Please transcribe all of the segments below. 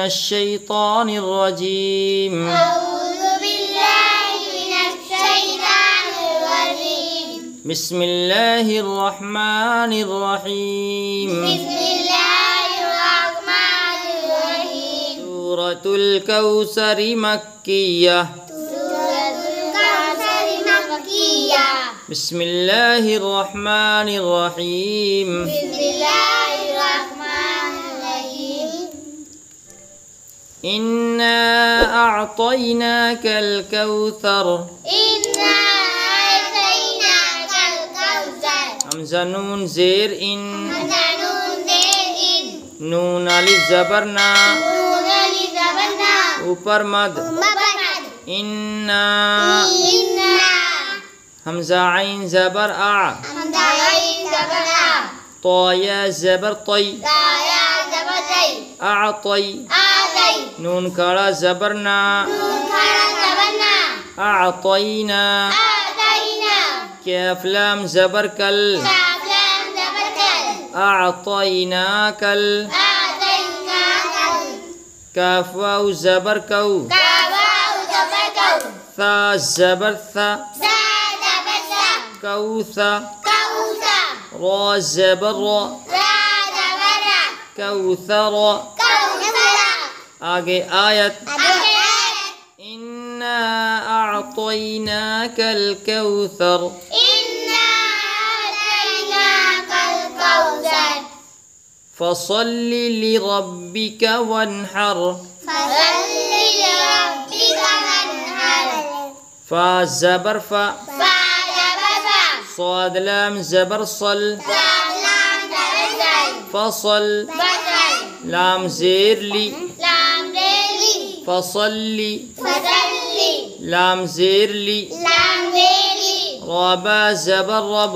मिनश्शैतानिर्रजीम। बिस्मिल्लाहिर्रहमानिर्रहीम। सूरतुल कौसर मक्किय्यह। बिस्मिल्लाहिर्रहमानिर्रहीम। इन्ना अअतैनाकल कौसर। हमज़ा नून ज़ेर इन। नून अलिफ ज़बर ना। ऊपर मद। इन्ना। हमज़ा आइन ज़बर आ। तो या ज़बर तई। अअतै। नून खड़ा ज़बर ना। अअतैना। काफ लाम ज़बर कल। अअतैनाकल। काफ वाव ज़बर कौ। था ज़बर था। कौसा। रा ज़बर रा। कौसर। आगे आयत। इन्ना अअतैनाकल कौसर। फसल्लि लिरब्बिक वन्हर। फा ज़बर फा। صاد لام زبر صل. فصل. لام زير لي. فصلي. لام زير لي. رابا زبر رب.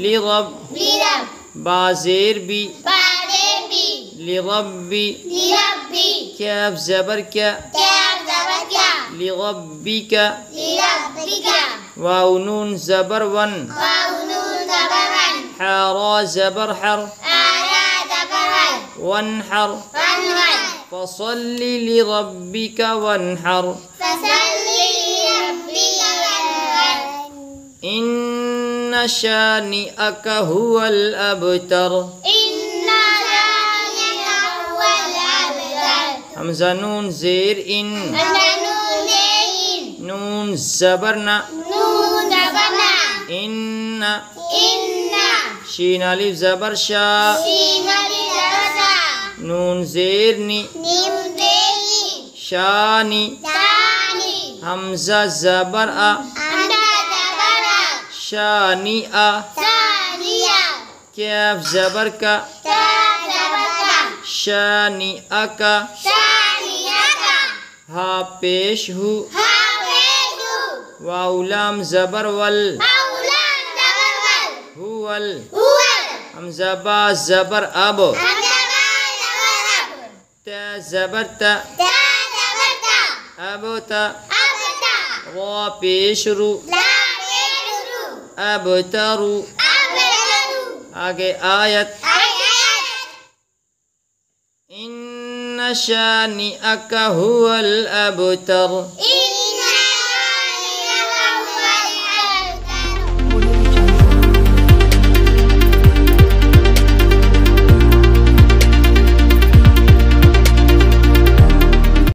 لرب. با زير بي. لربي. كاف زبر كا. لربك. واو نون زبر ون. حارا زبر حر. وانحر. فصل لربك وانحر. إن شانئك هو الأبتر. همزة نون زير إن. نون زبرنا. إن. شين ألف زبر شا. نون زيرني. شاني. همزة زبر أ. شاني أ. كاف زبر كا. شاني أكا. ها पेश हु. वाव लाम ज़बर वल. हुवल. हमज़ा बा ज़बर अब. ता ज़बर ता. अब ता. रा पेश रु. अब तरु. आगे आयत. إن شانئك هو الأبتر.